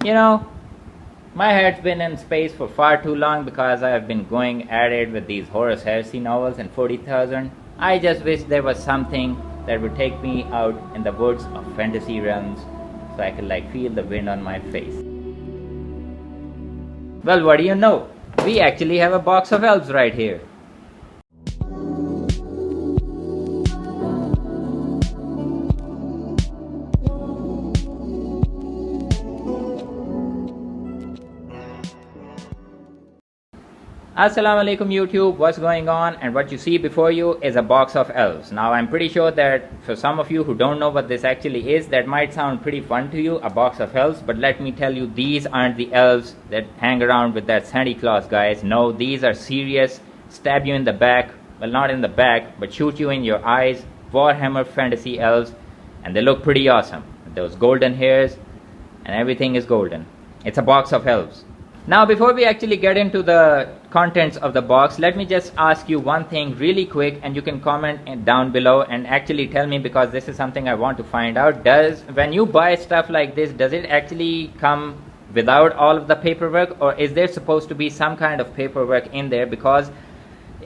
You know, my head's been in space for far too long because I have been going at it with these Horus Heresy novels and 40,000. I just wish there was something that would take me out in the woods of fantasy realms so I could like feel the wind on my face. Well, what do you know? We actually have a box of elves right here. Assalamu alaikum YouTube, what's going on? And what you see before you is a box of elves. Now I'm pretty sure that for some of you who don't know what this actually is, that might sound pretty fun to you, a box of elves, but let me tell you, these aren't the elves that hang around with that Santa Claus guys. No, these are serious, stab you in the back, well not in the back, but shoot you in your eyes, Warhammer fantasy elves, and they look pretty awesome. Those golden hairs, and everything is golden. It's a box of elves. Now before we actually get into the contents of the box, let me just ask you one thing really quick, and you can comment down below and actually tell me, because this is something I want to find out. When you buy stuff like this, does it actually come without all of the paperwork, or is there supposed to be some kind of paperwork in there? Because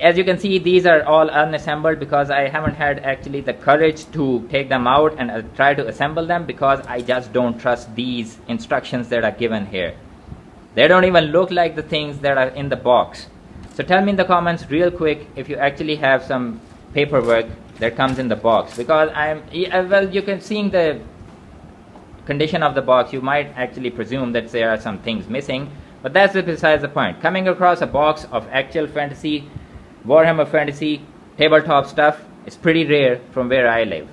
as you can see, these are all unassembled because I haven't had actually the courage to take them out and try to assemble them, because I just don't trust these instructions that are given here. They don't even look like the things that are in the box. So tell me in the comments real quick if you actually have some paperwork that comes in the box, because well, you can see the condition of the box, you might actually presume that there are some things missing, but that's besides the point. Coming across a box of actual fantasy, Warhammer fantasy, tabletop stuff is pretty rare from where I live.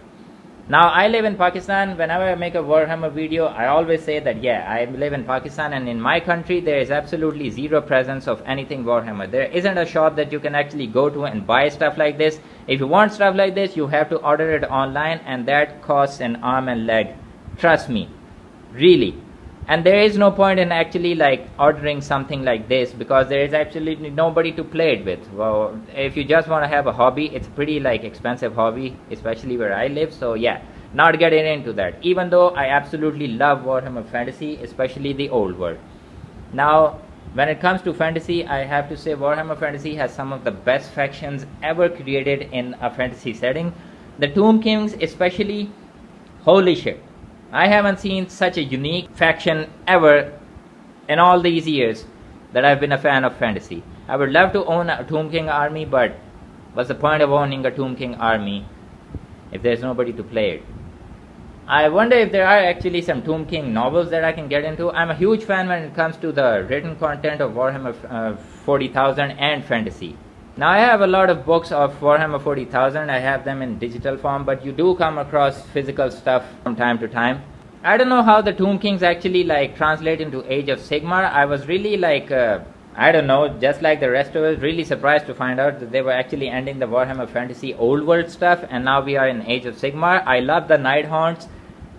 Now I live in Pakistan. Whenever I make a Warhammer video, I always say that yeah, I live in Pakistan, and in my country there is absolutely zero presence of anything Warhammer. There isn't a shop that you can actually go to and buy stuff like this. If you want stuff like this, you have to order it online, and that costs an arm and leg. Trust me, really. And there is no point in actually like ordering something like this, because there is absolutely nobody to play it with. Well, if you just want to have a hobby, it's a pretty like expensive hobby, especially where I live. So yeah, not getting into that, even though I absolutely love Warhammer fantasy, especially the old world. Now when it comes to fantasy, I have to say Warhammer fantasy has some of the best factions ever created in a fantasy setting. The Tomb Kings especially, holy shit, I haven't seen such a unique faction ever in all these years that I've been a fan of fantasy. I would love to own a Tomb King army, but what's the point of owning a Tomb King army if there's nobody to play it? I wonder if there are actually some Tomb King novels that I can get into. I'm a huge fan when it comes to the written content of Warhammer 40,000 and fantasy. Now I have a lot of books of Warhammer 40,000, I have them in digital form, but you do come across physical stuff from time to time. I don't know how the Tomb Kings actually like translate into Age of Sigmar. I was really like, I don't know, just like the rest of us, really surprised to find out that they were actually ending the Warhammer Fantasy Old World stuff, and now we are in Age of Sigmar. I love the Nighthaunts.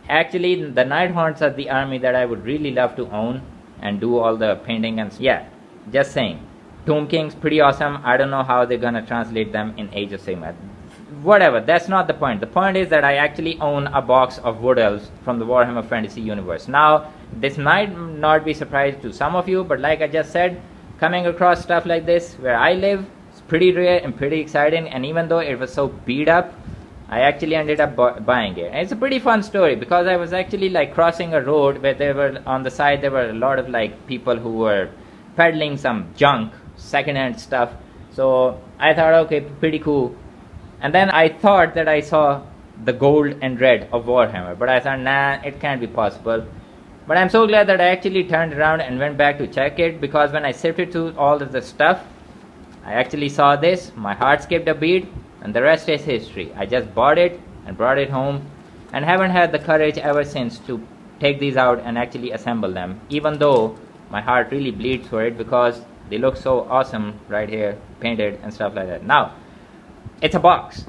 Actually, the Nighthaunts are the army that I would really love to own and do all the painting and yeah, just saying. Tomb Kings, pretty awesome. I don't know how they're gonna translate them in Age of Sigmar. Whatever, that's not the point. The point is that I actually own a box of Wood Elves from the Warhammer Fantasy universe. Now, this might not be surprising to some of you, but like I just said, coming across stuff like this where I live, it's pretty rare and pretty exciting, and even though it was so beat up, I actually ended up buying it. And it's a pretty fun story, because I was actually like crossing a road where there were, on the side there were a lot of like people who were peddling some junk, second-hand stuff. So I thought, okay, pretty cool. And then I thought that I saw the gold and red of Warhammer, but I thought, nah, it can't be possible. But I'm so glad that I actually turned around and went back to check it, because when I sifted through all of the stuff, I actually saw this, my heart skipped a beat, and the rest is history. I just bought it and brought it home, and haven't had the courage ever since to take these out and actually assemble them, even though my heart really bleeds for it, because they look so awesome right here, painted and stuff like that. Now, it's a box.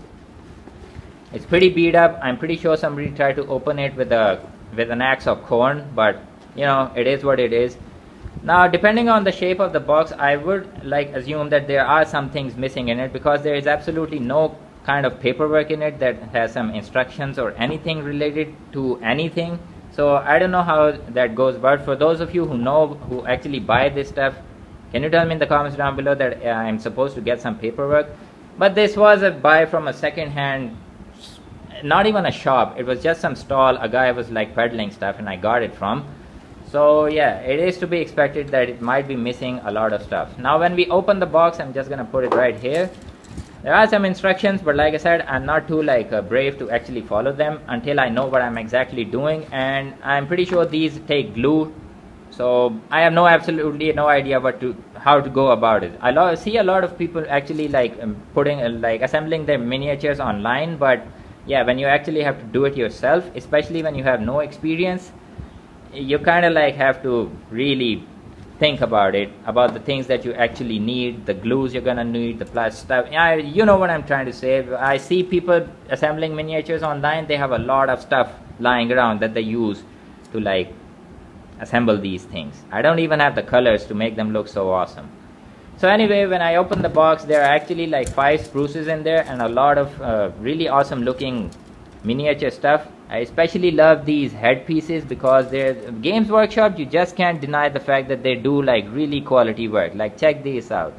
It's pretty beat up. I'm pretty sure somebody tried to open it with an axe of corn, but you know, it is what it is. Now, depending on the shape of the box, I would like assume that there are some things missing in it, because there is absolutely no kind of paperwork in it that has some instructions or anything related to anything. So I don't know how that goes, but for those of you who know, who actually buy this stuff, can you tell me in the comments down below that I'm supposed to get some paperwork? But this was a buy from a second-hand, not even a shop, it was just some stall a guy was like peddling stuff and I got it from. So yeah, it is to be expected that it might be missing a lot of stuff. Now when we open the box, I'm just gonna put it right here. There are some instructions, but like I said, I'm not too brave to actually follow them until I know what I'm exactly doing, and I'm pretty sure these take glue, so I have absolutely no idea how to go about it. I see a lot of people actually assembling their miniatures online, but yeah, when you actually have to do it yourself, especially when you have no experience, you kind of have to really think about it, about the things that you actually need, the glues you're gonna need, the plastic stuff. You know what I'm trying to say. I see people assembling miniatures online, they have a lot of stuff lying around that they use to assemble these things. I don't even have the colors to make them look so awesome. So anyway, when I opened the box, there are actually 5 spruces in there and a lot of really awesome looking miniature stuff. I especially love these headpieces because they're Games Workshop. You just can't deny the fact that they do really quality work. Check these out.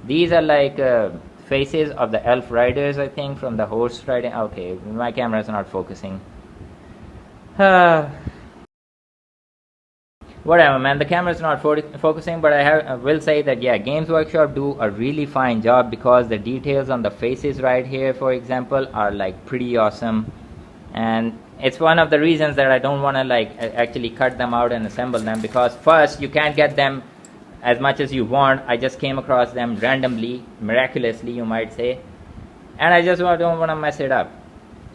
These are faces of the elf riders, I think, from the horse riding. Okay, my camera is not focusing. Whatever, man, the camera is not focusing, but I will say that yeah, Games Workshop do a really fine job because the details on the faces right here, for example, are pretty awesome. And it's one of the reasons that I don't want to actually cut them out and assemble them, because first, you can't get them as much as you want. I just came across them randomly, miraculously you might say, and I just don't want to mess it up.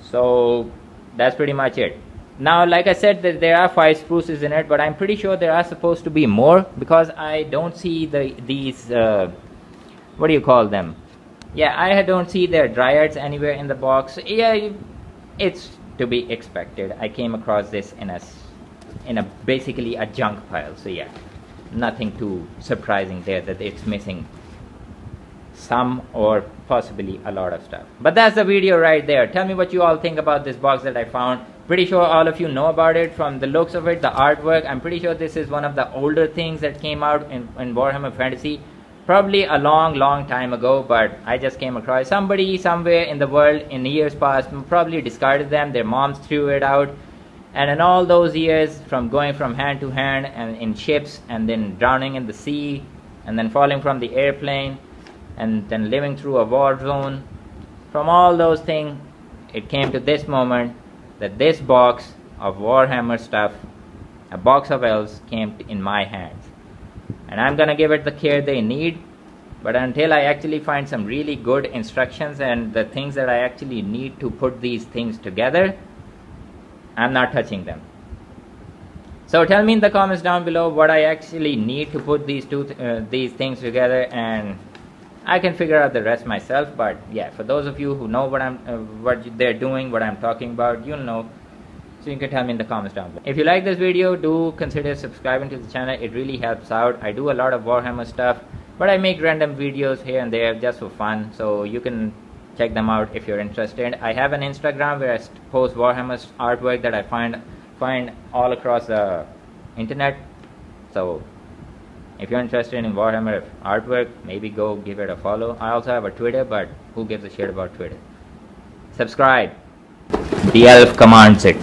So that's pretty much it. Now, like I said, that there are 5 spruces in it, but I'm pretty sure there are supposed to be more because I don't see these what do you call them? Yeah, I don't see their dryads anywhere in the box. Yeah, it's to be expected. I came across this in a basically a junk pile. So yeah, nothing too surprising there that it's missing some or possibly a lot of stuff. But that's the video right there. Tell me what you all think about this box that I found. Pretty sure all of you know about it from the looks of it, the artwork. I'm pretty sure this is one of the older things that came out in Warhammer Fantasy, probably a long time ago, but I just came across somebody somewhere in the world in years past probably discarded them. Their moms threw it out, and in all those years, from going from hand to hand and in ships and then drowning in the sea and then falling from the airplane and then living through a war zone, from all those things, it came to this moment that this box of Warhammer stuff, a box of elves, came in my hands. And I'm gonna give it the care they need, but until I actually find some really good instructions and the things that I actually need to put these things together, I'm not touching them. So tell me in the comments down below what I actually need to put these these things together, and I can figure out the rest myself. But yeah, for those of you who know what they're doing, what I'm talking about, you'll know. So you can tell me in the comments down below. If you like this video, do consider subscribing to the channel. It really helps out. I do a lot of Warhammer stuff, but I make random videos here and there just for fun. So you can check them out if you're interested. I have an Instagram where I post Warhammer artwork that I find all across the internet. So if you're interested in Warhammer artwork, maybe go give it a follow. I also have a Twitter, but who gives a shit about Twitter? Subscribe. The elf commands it.